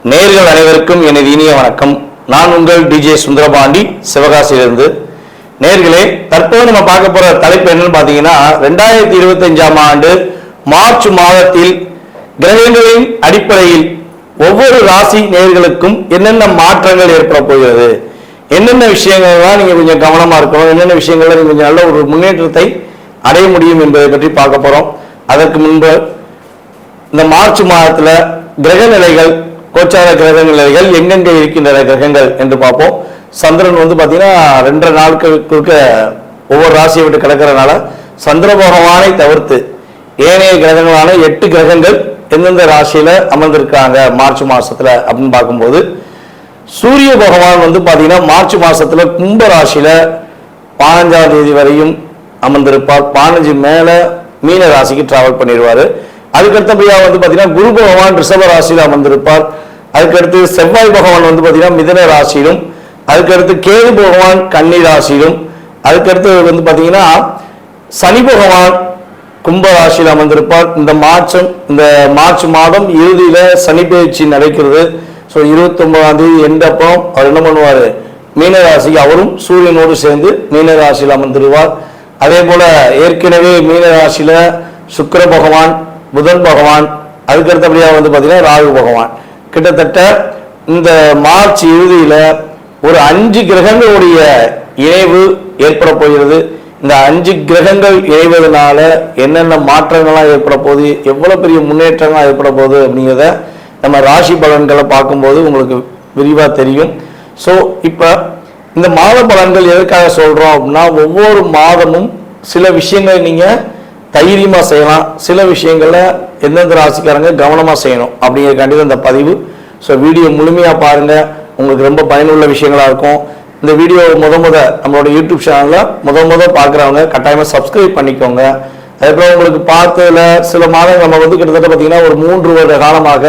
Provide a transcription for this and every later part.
நேயர்கள் அனைவருக்கும் எனது இனிய வணக்கம். நான் உங்கள் டிஜே சுந்தரபாண்டி, சிவகாசியிலிருந்து. நேயர்களே, தற்போது நம்ம பார்க்க போற தலைப்பு என்னன்னு பார்த்தீங்கன்னா, 2025ஆம் ஆண்டு மார்ச் மாதத்தில் கிரகங்களின் அடிப்படையில் ஒவ்வொரு ராசி நேயர்களுக்கும் என்னென்ன மாற்றங்கள் ஏற்பட போகிறது, என்னென்ன விஷயங்கள்லாம் நீங்க கொஞ்சம் கவனமா இருக்கணும், என்னென்ன விஷயங்கள்ல நீங்க கொஞ்சம் நல்ல ஒரு முன்னேற்றத்தை அடைய முடியும் என்பதை பற்றி பார்க்க போறோம். அதற்கு முன்பு இந்த மார்ச் மாதத்துல கிரக நிலைகள், கோச்சார கிரக நிலைகள் எங்கெங்க இருக்கின்றன கிரகங்கள் என்று பார்ப்போம். சந்திரன் பாத்தீங்கன்னா 2.5 நாட்களுக்கு ஒவ்வொரு ராசியை விட்டு கிடக்கிறதுனால சந்திர பகவானை தவிர்த்து ஏனைய கிரகங்களான 8 கிரகங்கள் எந்தெந்த ராசியில அமர்ந்திருக்காங்க மார்ச் மாசத்துல அப்படின்னு பார்க்கும்போது, சூரிய பகவான் பாத்தீங்கன்னா மார்ச் மாசத்துல கும்ப ராசியில 15ஆம் தேதி வரையும் அமர்ந்திருப்பார். 15 மேல மீன ராசிக்கு டிராவல் பண்ணிடுவாரு. அதுக்கடுத்தபடியா பாத்தீங்கன்னா குரு பகவான் ரிஷப ராசியில அமர்ந்திருப்பார். அதுக்கடுத்து செவ்வாய் பகவான் பாத்தீங்கன்னா மிதுன ராசியிலும், அதுக்கடுத்து கேது பகவான் கன்னி ராசியிலும், அதுக்கடுத்து பாத்தீங்கன்னா சனி பகவான் கும்ப ராசியில் அமர்ந்திருப்பார். இந்த மார்ச் மாதம் இறுதியில சனி பயிற்சி நடக்கிறது. ஸோ 29ஆம் தேதி எண்டப்போ அவர் என்ன பண்ணுவார், மீன ராசிக்கு அவரும் சூரியனோடு சேர்ந்து மீன ராசியில் அமர்ந்துருவார். அதே போல ஏற்கனவே மீன ராசியில சுக்கிர பகவான், புதன் பகவான், அதுக்கடுத்தபடியா பாத்தீங்கன்னா ராகு பகவான், கிட்டத்தட்ட இந்த மார்ச் இறுதியில ஒரு 5 கிரகங்களுடைய இணைவு ஏற்பட போகிறது. இந்த 5 கிரகங்கள் இணைவதனால என்னென்ன மாற்றங்கள்லாம் ஏற்பட போகுது, எவ்வளவு பெரிய முன்னேற்றங்கள்லாம் ஏற்பட போகுது அப்படிங்கிறத நம்ம ராசி பலன்களை பார்க்கும்போது உங்களுக்கு விரிவா தெரியும். ஸோ இப்ப இந்த மாத பலன்கள் எதற்காக சொல்றோம் அப்படின்னா, ஒவ்வொரு மாதமும் சில விஷயங்களை நீங்க தைரியமா செய்யலாம், சில விஷயங்கள்ல எந்தெந்த ராசிக்காரங்க கவனமா செய்யணும் அப்படிங்கிறதுக்காண்டி இந்த பதிவு. ஸோ வீடியோ முழுமையா பாருங்க, உங்களுக்கு ரொம்ப பயனுள்ள விஷயங்களா இருக்கும். இந்த வீடியோ நம்மளோட யூடியூப் சேனல்ல முத பார்க்குறவங்க கட்டாயமா சப்ஸ்கிரைப் பண்ணிக்கோங்க. அதுக்கப்புறம் உங்களுக்கு பார்த்ததுல சில மாதங்கள் நம்ம கிட்டத்தட்ட பார்த்தீங்கன்னா ஒரு 3 வருட காலமாக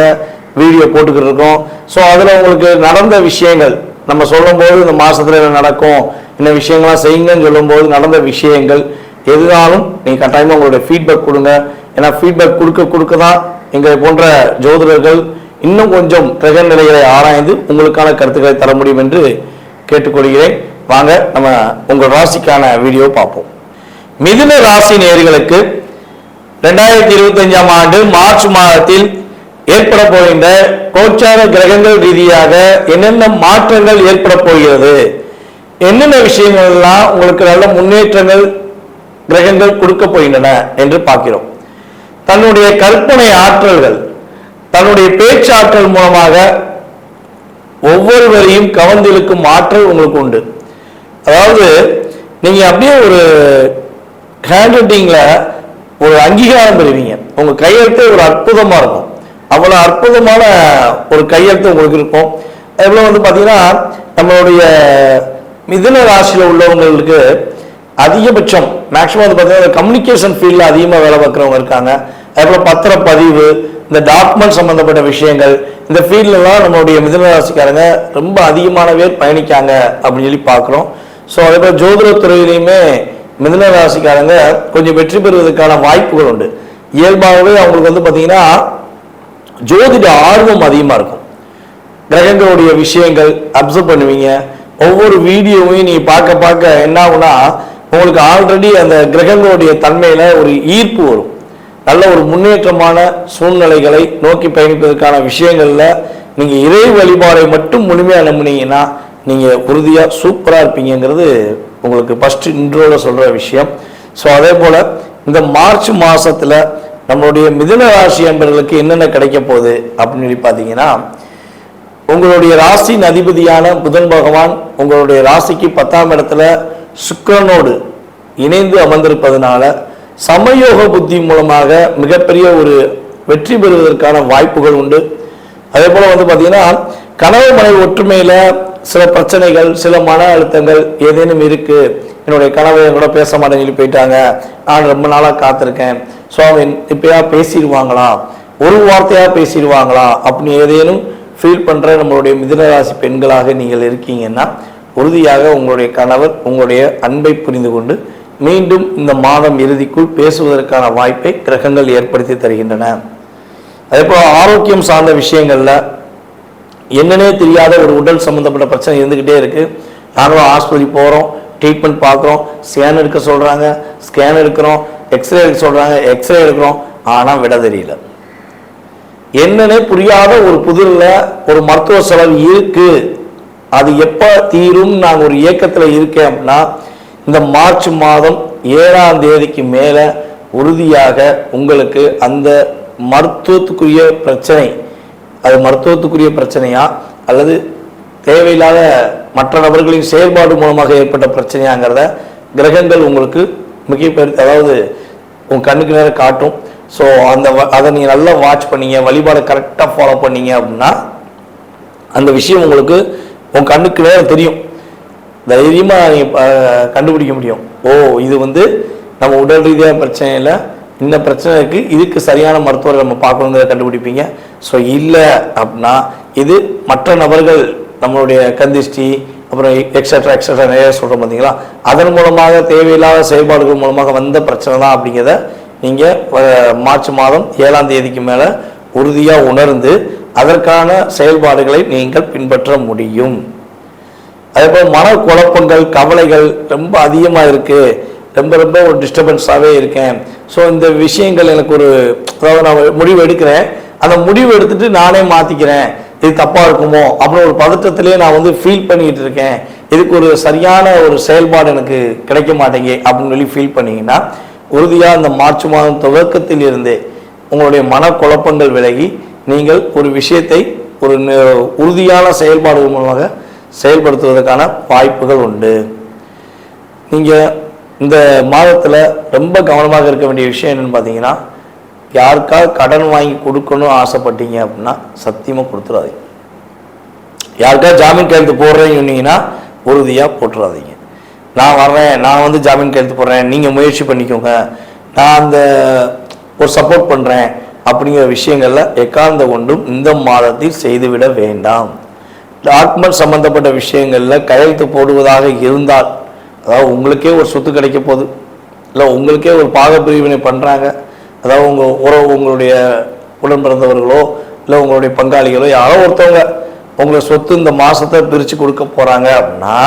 வீடியோ போட்டுக்கிட்டு இருக்கோம். ஸோ அதுல உங்களுக்கு நடந்த விஷயங்கள் நம்ம சொல்லும் போது இந்த மாசத்துல என்ன நடக்கும், என்ன விஷயங்கள்லாம் செய்யுங்கன்னு சொல்லும் போது நடந்த விஷயங்கள் எதுனாலும் நீங்க கட்டாயமா உங்களுடைய ஃபீட்பேக் கொடுங்க. ஏன்னா ஃபீட்பேக் கொடுக்க தான் எங்களை போன்ற ஜோதிடர்கள் இன்னும் கொஞ்சம் கிரக நிலைகளை ஆராய்ந்து உங்களுக்கான கருத்துக்களை தர முடியும் என்று கேட்டுக்கொள்கிறேன். வாங்க நம்ம உங்கள் ராசிக்கான வீடியோ பார்ப்போம். மிதுன ராசி நேயர்களுக்கு 2025ஆம் ஆண்டு மார்ச் மாதத்தில் ஏற்பட போகின்ற கோச்சார கிரகங்கள் ரீதியாக என்னென்ன மாற்றங்கள் ஏற்பட போகிறது, என்னென்ன விஷயங்கள்லாம் உங்களுக்கு நல்ல முன்னேற்றங்கள் கிரகங்கள் கொடுக்க போகின்றன என்று பார்க்கிறோம். தன்னுடைய கற்பனை ஆற்றல்கள், தன்னுடைய பேச்சாற்றல் மூலமாக ஒவ்வொருவரையும் கவர்ந்திழுக்கும் ஆற்றல் உங்களுக்கு உண்டு. அதாவது நீங்க அப்படியே ஒரு ஹேண்ட் ரைட்டிங்ல ஒரு அங்கீகாரம் பெறுவீங்க. உங்க கையெழுத்து ஒரு அற்புதமா இருக்கும், அவ்வளவு அற்புதமான ஒரு கையெழுத்து உங்களுக்கு இருக்கும். அதுபோல பாத்தீங்கன்னா நம்மளுடைய மிதுன ராசியில உள்ளவங்களுக்கு அதிகபட்சம் மேக்சிமம் பாத்தீங்கன்னா கம்யூனிகேஷன் ஃபீல்ட்ல அதிகமா வேலை பார்க்குறவங்க இருக்காங்க. அதுபோல பத்திரப்பதிவு, இந்த டாக்குமெண்ட் சம்பந்தப்பட்ட விஷயங்கள், இந்த ஃபீல்ட்லாம் நம்மளுடைய மிதுன ராசிக்காரங்க ரொம்ப அதிகமான பேர் பயணிக்காங்க அப்படின்னு சொல்லி பார்க்குறோம். ஸோ அதே போல் ஜோதிடத்துறையிலையுமே மிதுன ராசிக்காரங்க கொஞ்சம் வெற்றி பெறுவதற்கான வாய்ப்புகள் உண்டு. இயல்பாகவே அவங்களுக்கு பார்த்தீங்கன்னா ஜோதிட ஆர்வம் அதிகமாக இருக்கும். கிரகங்களுடைய விஷயங்கள் அப்சர்வ் பண்ணுவீங்க. ஒவ்வொரு வீடியோவையும் நீ பார்க்க என்ன ஆகுனா உங்களுக்கு ஆல்ரெடி அந்த கிரகங்களுடைய தன்மையில ஒரு ஈர்ப்பு வரும். நல்ல ஒரு முன்னேற்றமான சூழ்நிலைகளை நோக்கி பயணிப்பதற்கான விஷயங்கள்ல நீங்க இறை வழிபாடை மட்டும் முழுமையா நம்பினீங்கன்னா நீங்க உறுதியா சூப்பரா இருப்பீங்கிறது உங்களுக்கு ஃபர்ஸ்ட் இன்ட்ரோல சொல்ற விஷயம். ஸோ அதே போல இந்த மார்ச் மாசத்துல நம்மளுடைய மிதுன ராசி என்பவர்களுக்கு என்னென்ன கிடைக்க போகுது அப்படின்னு சொல்லி பார்த்தீங்கன்னா, உங்களுடைய ராசியின் அதிபதியான புதன் பகவான் உங்களுடைய ராசிக்கு 10ஆம் இடத்துல சுக்கிரனோடு இணைந்து அமர்ந்திருப்பதனால சமயோக புத்தி மூலமாக மிகப்பெரிய ஒரு வெற்றி பெறுவதற்கான வாய்ப்புகள் உண்டு. அதே போல பார்த்தீங்கன்னா கணவன் மனைவி ஒற்றுமையில சில பிரச்சனைகள், சில மன அழுத்தங்கள் ஏதேனும் இருக்கு, என்னுடைய கணவன் கூட பேச மாட்டேன்னு சொல்லி போயிட்டாங்க, நான் ரொம்ப நாளாக காத்திருக்கேன், ஸோ அவங்க இப்பயா பேசிடுவாங்களா, ஒரு வார்த்தையா பேசிடுவாங்களா அப்படின்னு ஏதேனும் ஃபீல் பண்ற நம்மளுடைய மிதுனராசி பெண்களாக நீங்கள் இருக்கீங்கன்னா உறுதியாக உங்களுடைய கணவர் உங்களுடைய அன்பை புரிந்து கொண்டு மீண்டும் இந்த மாதம் இறுதிக்குள் பேசுவதற்கான வாய்ப்பை கிரகங்கள் ஏற்படுத்தி தருகின்றன. அதே போல ஆரோக்கியம் சார்ந்த விஷயங்கள்ல என்னன்னே தெரியாத ஒரு உடல் சம்மந்தப்பட்ட பிரச்சனை இருந்துக்கிட்டே இருக்குது. நாங்களும் ஹாஸ்பிட்டல் போகிறோம், ட்ரீட்மெண்ட் பார்க்குறோம், ஸ்கேன் எடுக்க சொல்கிறாங்க, ஸ்கேன் எடுக்கிறோம், எக்ஸ்ரே எடுக்க சொல்கிறாங்க, எக்ஸ்ரே எடுக்கிறோம், ஆனால் விட தெரியல. என்னன்னே புரியாத ஒரு புதிரில் ஒரு மருத்துவ செலவு இருக்குது. அது எப்போ தீரும் நான் ஒரு இயக்கத்தில் இருக்கேன் அப்படின்னா, இந்த மார்ச் மாதம் 7ஆம் தேதிக்கு மேலே உறுதியாக உங்களுக்கு அந்த மருத்துவத்துக்குரிய பிரச்சனை, அது மருத்துவத்துக்குரிய பிரச்சனையா அல்லது தேவையில்லாத மற்ற நபர்களின் செயல்பாடு மூலமாக ஏற்பட்ட பிரச்சனையாங்கிறத கிரகங்கள் உங்களுக்கு மிகப்பெரிய, அதாவது உங்கள் கண்ணுக்கு நேரம் காட்டும். ஸோ அதை நீங்கள் நல்லா வாட்ச் பண்ணீங்க, வழிபாடை கரெக்டாக ஃபாலோ பண்ணீங்க அப்படின்னா அந்த விஷயம் உங்களுக்கு உங்கள் கண்ணுக்கு நேரம் தெரியும், தைரியமாக நீங்கள் கண்டுபிடிக்க முடியும். ஓ, இது நம்ம உடல் ரீதியாக பிரச்சனை இல்லை, இந்த பிரச்சனை இருக்குது, இதுக்கு சரியான மருத்துவரை நம்ம பார்க்கணுங்கிறத கண்டுபிடிப்பீங்க. ஸோ இல்லை அப்படின்னா இது மற்ற நபர்கள் நம்மளுடைய கந்திஷ்டி அப்புறம் எக்ஸட்ரா எக்ஸட்ரா நிறைய சொல்கிறோம் பார்த்தீங்களா, அதன் மூலமாக தேவையில்லாத செயல்பாடுகள் மூலமாக வந்த பிரச்சனை தான் அப்படிங்கிறத நீங்கள் மார்ச் மாதம் 7ஆம் தேதிக்கு மேலே உறுதியாக உணர்ந்து அதற்கான செயல்பாடுகளை நீங்கள் பின்பற்ற முடியும். அதே போல் மனக்குழப்பங்கள், கவலைகள் ரொம்ப அதிகமாக இருக்குது, ரொம்ப ஒரு டிஸ்டர்பன்ஸாகவே இருக்கேன். ஸோ இந்த விஷயங்கள் எனக்கு அதாவது நான் முடிவு எடுக்கிறேன், அந்த முடிவு எடுத்துட்டு நானே மாற்றிக்கிறேன், இது தப்பாக இருக்குமோ அப்படின்னு ஒரு பதட்டத்திலே நான் ஃபீல் பண்ணிக்கிட்டு இருக்கேன், இதுக்கு ஒரு சரியான ஒரு செயல்பாடு எனக்கு கிடைக்க மாட்டேங்க அப்படின்னு சொல்லி ஃபீல் பண்ணிங்கன்னா உறுதியாக இந்த மார்ச் மாதம் துவக்கத்தில் இருந்தே உங்களுடைய மனக்குழப்பங்கள் விலகி நீங்கள் ஒரு விஷயத்தை ஒரு உறுதியான செயல்பாடுகள் மூலமாக செயல்படுத்துவதற்கான வாய்ப்புகள் உண்டு. நீங்கள் இந்த மாதத்தில் ரொம்ப கவனமாக இருக்க வேண்டிய விஷயம் என்னென்னு பார்த்தீங்கன்னா, யாருக்காவது கடன் வாங்கி கொடுக்கணும்னு ஆசைப்பட்டீங்க அப்படின்னா சத்தியமாக கொடுத்துடாதீங்க. யாருக்காவது ஜாமீன் கையெழுத்து போடுறேன்னு சொன்னீங்கன்னா உறுதியாக போட்டுறாதீங்க. நான் வர்றேன், நான் ஜாமீன் கையெழுத்து போடுறேன், நீங்கள் முயற்சி பண்ணிக்கோங்க, நான் ஒரு சப்போர்ட் பண்ணுறேன் அப்படிங்கிற விஷயங்களில் எக்கார்ந்த கொண்டும் இந்த மாதத்தில் செய்துவிட வேண்டாம். டாக்குமெண்ட் சம்பந்தப்பட்ட விஷயங்களில் கையெழுத்து போடுவதாக இருந்தால், அதாவது உங்களுக்கே ஒரு சொத்து கிடைக்க போகுது, இல்லை உங்களுக்கே ஒரு பாகப்பிரிவினை பண்ணுறாங்க, அதாவது உங்களுடைய உடன் பிறந்தவர்களோ இல்லை உங்களுடைய பங்காளிகளோ யாரோ ஒருத்தவங்க உங்களை சொத்து இந்த மாதத்தை பிரித்து கொடுக்க போகிறாங்க அப்படின்னா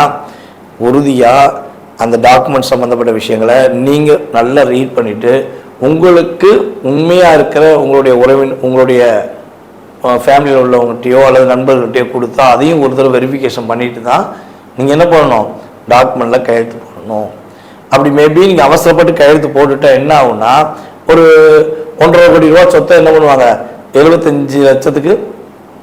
உறுதியாக அந்த டாக்குமெண்ட் சம்மந்தப்பட்ட விஷயங்களை நீங்கள் நல்லா ரீட் பண்ணிவிட்டு உங்களுக்கு உண்மையாக இருக்கிற உங்களுடைய ஃபேமிலியில் உள்ளவங்ககிட்டயோ அல்லது நண்பர்கள்கிட்டயோ கொடுத்தா அதையும் ஒரு தடவை வெரிஃபிகேஷன் பண்ணிட்டு தான் நீங்கள் என்ன பண்ணணும், டாக்குமெண்ட்டில் கையெழுத்து போடணும். அப்படி மேபி நீங்கள் அவசரப்பட்டு கையெழுத்து போட்டுட்டா என்ன ஆகும்னா, ஒரு 1.5 கோடி ரூபா சொத்தை என்ன பண்ணுவாங்க, 75 லட்சத்துக்கு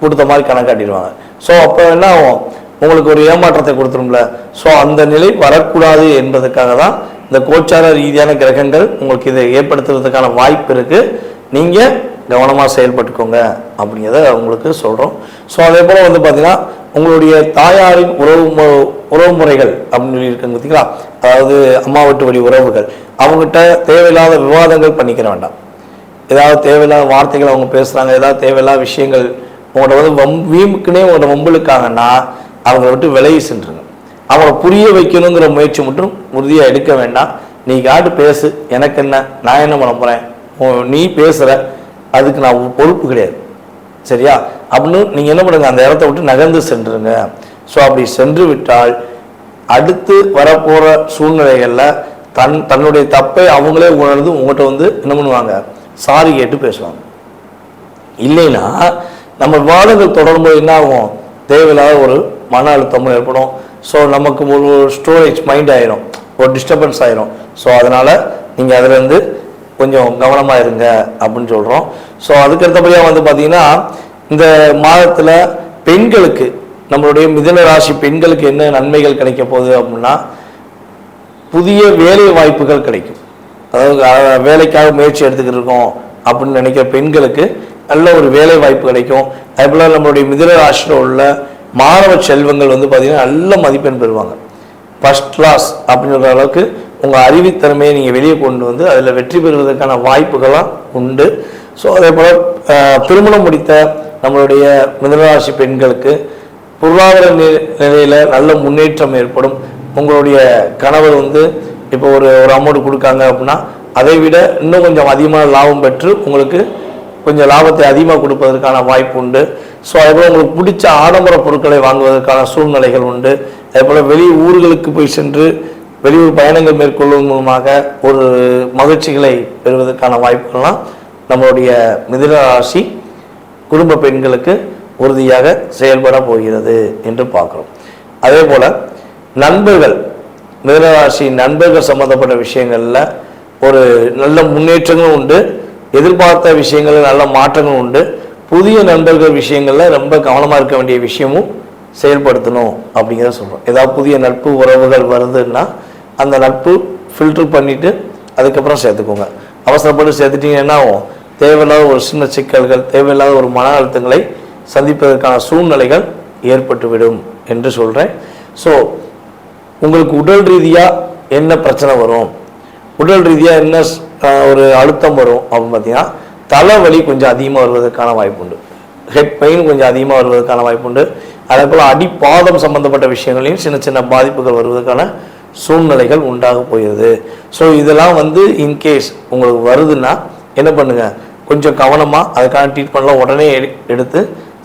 கொடுத்த மாதிரி கணக்காட்டிடுவாங்க. ஸோ அப்போ என்ன ஆகும், உங்களுக்கு ஒரு ஏமாற்றத்தை கொடுத்துரும்ல. ஸோ அந்த நிலை வரக்கூடாது என்பதற்காக தான் இந்த கோச்சார ரீதியான கிரகங்கள் உங்களுக்கு இதை ஏற்படுத்துறதுக்கான வாய்ப்பு இருக்குது. நீங்கள் கவனமாக செயல்பட்டுக்கோங்க அப்படிங்கிறத உங்களுக்கு சொல்கிறோம். ஸோ அதே போல் பார்த்தீங்கன்னா உங்களுடைய தாயாரின் உறவு முறைகள் அப்படின்னு சொல்லி இருக்குங்க பார்த்தீங்களா, அதாவது அம்மா வீட்டு வழி உறவுகள், அவங்ககிட்ட தேவையில்லாத விவாதங்கள் பண்ணிக்கிற வேண்டாம். ஏதாவது தேவையில்லாத வார்த்தைகள் அவங்க பேசுகிறாங்க, ஏதாவது தேவையில்லாத விஷயங்கள் உங்கள்கிட்ட வீமுக்குன்னே உங்களோட வம்புலுக்காங்கன்னா அவங்கள விட்டு விலகி சென்றுங்க. அவங்கள புரிய வைக்கணுங்கிற முயற்சி மட்டும் உறுதியாக எடுக்க வேண்டாம். நீ காட்டு பேசு, எனக்கு என்ன, நான் என்ன பண்ண போகிறேன், நீ பேசுகிற அதுக்கு நான் பொறுப்பு கிடையாது, சரியா அப்படின்னு நீங்கள் என்ன பண்ணுங்க, அந்த இடத்த விட்டு நகர்ந்து சென்றுருங்க. ஸோ அப்படி சென்று விட்டால் அடுத்து வரப்போகிற சூழ்நிலைகளில் தன்னுடைய தப்பை அவங்களே உணர்ந்து உங்கள்கிட்ட என்ன பண்ணுவாங்க, சாரி கேட்டு பேசுவாங்க. இல்லைன்னா நம்ம வாதங்கள் தொடரும்போது என்ன ஆகும், தேவையில்லாத ஒரு மன அழுத்தமும் ஏற்படும். ஸோ நமக்கு ஒரு ஸ்டோரேஜ் மைண்ட் ஆயிரும், ஒரு டிஸ்டர்பன்ஸ் ஆயிரும். ஸோ அதனால் நீங்கள் அதிலேருந்து கொஞ்சம் கவனமாக இருங்க அப்படின்னு சொல்கிறோம். ஸோ அதுக்கடுத்தபடியாக பார்த்தீங்கன்னா இந்த மாதத்தில் பெண்களுக்கு, நம்மளுடைய மிதுன ராசி பெண்களுக்கு என்ன நன்மைகள் கிடைக்க போகுது அப்படின்னா, புதிய வேலை வாய்ப்புகள் கிடைக்கும். அதாவது வேலைக்காக முயற்சி எடுத்துக்கிட்டு இருக்கோம் அப்படின்னு நினைக்கிற பெண்களுக்கு நல்ல ஒரு வேலை வாய்ப்பு கிடைக்கும். அதேபோல் நம்மளுடைய மிதுன ராசியில் உள்ள மாணவ செல்வங்கள் பார்த்தீங்கன்னா நல்ல மதிப்பெண் பெறுவாங்க. ஃபர்ஸ்ட் கிளாஸ் அப்படின்ற அளவுக்கு உங்கள் அறிவுத்திறமையை நீங்கள் வெளியே கொண்டு அதில் வெற்றி பெறுவதற்கான வாய்ப்புகள்லாம் உண்டு. ஸோ அதே போல் திருமணம் முடித்த நம்மளுடைய மிதுனராசி பெண்களுக்கு பொருளாதார நிலையில் நல்ல முன்னேற்றம் ஏற்படும். உங்களுடைய கணவர் இப்போ ஒரு அமௌண்ட் கொடுக்காங்க அப்படின்னா அதை விட இன்னும் கொஞ்சம் அதிகமான லாபம் பெற்று உங்களுக்கு கொஞ்சம் லாபத்தை அதிகமாக கொடுப்பதற்கான வாய்ப்பு உண்டு. ஸோ அதேபோல் உங்களுக்கு பிடிச்ச ஆடம்பர பொருட்களை வாங்குவதற்கான சூழ்நிலைகள் உண்டு. அதேபோல் வெளி ஊர்களுக்கு போய் சென்று வெளியூர் பயணங்கள் மேற்கொள்வதன் மூலமாக ஒரு மகிழ்ச்சிகளை பெறுவதற்கான வாய்ப்புகள்லாம் நம்மளுடைய மிதுன ராசி குடும்ப பெண்களுக்கு உறுதியாக செயல்பட போகிறது என்று பார்க்குறோம். அதே போல் நண்பர்கள், மிதுனராசி நண்பர்கள் சம்பந்தப்பட்ட விஷயங்களில் ஒரு நல்ல முன்னேற்றங்களும் உண்டு. எதிர்பார்த்த விஷயங்களில் நல்ல மாற்றங்களும் உண்டு. புதிய நண்பர்கள் விஷயங்களில் ரொம்ப கவனமாக இருக்க வேண்டிய விஷயமும் செயல்படுத்தணும் அப்படிங்கிறத சொல்கிறோம். ஏதாவது புதிய நட்பு உறவுகள் வருதுன்னா அந்த நட்பு ஃபில்டர் பண்ணிவிட்டு அதுக்கப்புறம் சேர்த்துக்கோங்க. அவசரப்பட்டு சேர்த்துட்டீங்கன்னா தேவையில்லாத ஒரு சின்ன சிக்கல்கள், தேவையில்லாத ஒரு மன அழுத்தங்களை சந்திப்பதற்கான சூழ்நிலைகள் ஏற்பட்டுவிடும் என்று சொல்கிறேன். ஸோ உங்களுக்கு உடல் ரீதியாக என்ன பிரச்சனை வரும், உடல் ரீதியாக என்ன ஒரு அழுத்தம் வரும் அப்படின்னு பார்த்தீங்கன்னா, தலைவலி கொஞ்சம் அதிகமாக வருவதற்கான வாய்ப்பு உண்டு. ஹெட் பெயின் கொஞ்சம் அதிகமாக வருவதற்கான வாய்ப்பு உண்டு. அதே போல் அடிப்பாதம் சம்பந்தப்பட்ட விஷயங்களையும் சின்ன சின்ன பாதிப்புகள் வருவதற்கான சூழ்நிலைகள் உண்டாக போயிடுது. ஸோ இதெல்லாம் இன்கேஸ் உங்களுக்கு வருதுன்னா என்ன பண்ணுங்க, கொஞ்சம் கவனமாக அதுக்கான ட்ரீட்மெண்ட்லாம் உடனே எடுத்து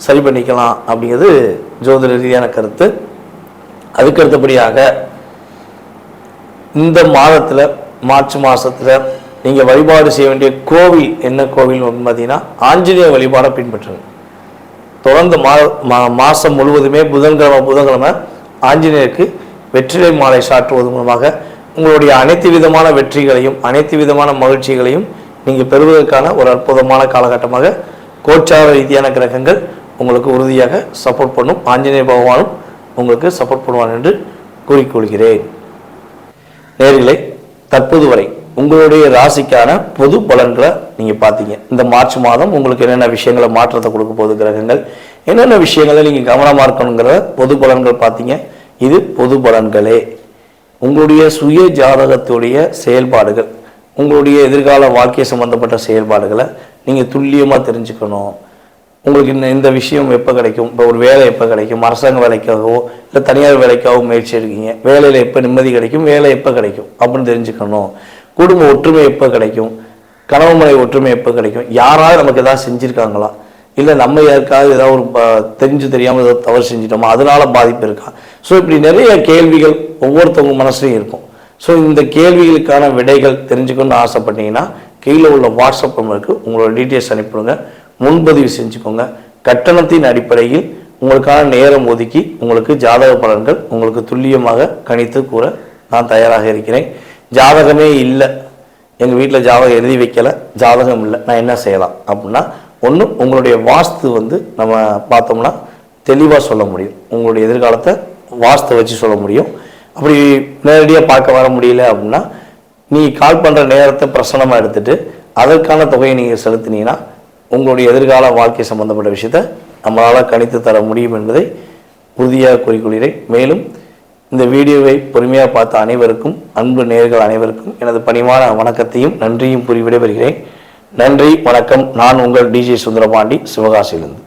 சரி பண்ணிக்கலாம் அப்படிங்கிறது ஜோதிட ரீதியான கருத்து. அதுக்கு அடுத்தபடியாக இந்த மாதத்தில் மார்ச் மாதத்தில் நீங்கள் வழிபாடு செய்ய வேண்டிய கோவில் என்ன கோவில் பார்த்தீங்கன்னா, ஆஞ்சநேய வழிபாடை பின்பற்றுங்க. தொடர்ந்து மாதம் முழுவதுமே புதன்கிழமை ஆஞ்சநேயருக்கு வெற்றிலை மாலை சாற்றுவது மூலமாக உங்களுடைய அனைத்து விதமான வெற்றிகளையும் அனைத்து விதமான மகிழ்ச்சிகளையும் நீங்கள் பெறுவதற்கான ஒரு அற்புதமான காலகட்டமாக கோச்சார ரீதியான கிரகங்கள் உங்களுக்கு உறுதியாக சப்போர்ட் பண்ணும். ஆஞ்சநேய பகவானும் உங்களுக்கு சப்போர்ட் பண்ணுவான் என்று கூறிக்கொள்கிறேன். நேயர்களே, தற்போது வரை உங்களுடைய ராசிக்கான பொது பலன்களை நீங்கள் பார்த்தீங்க. இந்த மார்ச் மாதம் உங்களுக்கு என்னென்ன விஷயங்களை மாற்றத்தை கொடுக்க போகுது கிரகங்கள், என்னென்ன விஷயங்களை நீங்கள் கவனமாக இருக்கணுங்கிற பொது பலன்கள் பார்த்தீங்க. இது பொது பலன்களே. உங்களுடைய சுய ஜாதகத்துடைய செயல்பாடுகள், உங்களுடைய எதிர்கால வாழ்க்கை சம்பந்தப்பட்ட செயல்பாடுகளை நீங்கள் துல்லியமாக தெரிஞ்சுக்கணும். உங்களுக்கு இந்த விஷயம் எப்போ கிடைக்கும், இப்போ ஒரு வேலை எப்போ கிடைக்கும், அரசாங்க வேலைக்காகவோ இல்லை தனியார் வேலைக்காகவோ முயற்சி எடுக்கீங்க, வேலையில் எப்போ நிம்மதி கிடைக்கும், வேலை எப்போ கிடைக்கும் அப்படின்னு தெரிஞ்சுக்கணும். குடும்ப ஒற்றுமை எப்போ கிடைக்கும், கணவன் மனைவி ஒற்றுமை எப்போ கிடைக்கும், யாராவது நமக்கு ஏதாவது செஞ்சுருக்காங்களா, இல்லை நம்ம யாருக்காவது ஏதாவது ஒரு தெரிஞ்சு தெரியாமல் ஏதாவது தவறு செஞ்சிட்டோமா, அதனால பாதிப்பு இருக்கா. ஸோ இப்படி நிறைய கேள்விகள் ஒவ்வொருத்தவங்க மனசுலையும் இருக்கும். ஸோ இந்த கேள்விகளுக்கான விடைகள் தெரிஞ்சுக்கணும்னு ஆசைப்பட்டீங்கன்னா கீழே உள்ள வாட்ஸ்அப் நம்பருக்கு உங்களோட டீட்டெயில்ஸ் அனுப்பிவிடுங்க, முன்பதிவு செஞ்சுக்கோங்க. கட்டணத்தின் அடிப்படையில் உங்களுக்கான நேரம் ஒதுக்கி உங்களுக்கு ஜாதக பலன்கள் உங்களுக்கு துல்லியமாக கணித்து கூற நான் தயாராக இருக்கிறேன். ஜாதகமே இல்லை, எங்கள் வீட்டில் ஜாதகம் எழுதி வைக்கலை, ஜாதகம் இல்லை, நான் என்ன செய்யலாம் அப்படின்னா, ஒன்று உங்களுடைய வாஸ்து நம்ம பார்த்தோம்னா தெளிவாக சொல்ல முடியும். உங்களுடைய எதிர்காலத்தை வாஸ்து வச்சு சொல்ல முடியும். அப்படி நேரடியாக பார்க்க வர முடியல அப்படின்னா நீ கால் பண்ணுற நேரத்தை பிரசனமாக எடுத்துகிட்டு அதற்கான தொகையை நீங்கள் செலுத்தினீங்கன்னா உங்களுடைய எதிர்கால வாழ்க்கை சம்பந்தப்பட்ட விஷயத்தை நம்மளால் கணித்து தர முடியும் என்பதை உறுதியாக கூறிக்கொள்கிறேன். மேலும் இந்த வீடியோவை பொறுமையாக பார்த்த அனைவருக்கும், அன்பு நேயர்கள் அனைவருக்கும் எனது பணிவான வணக்கத்தையும் நன்றியும் கூறி விடைபெறுகிறேன். நன்றி, வணக்கம். நான் உங்கள் டிஜே சுந்தரபாண்டி, சிவகாசியிலிருந்து.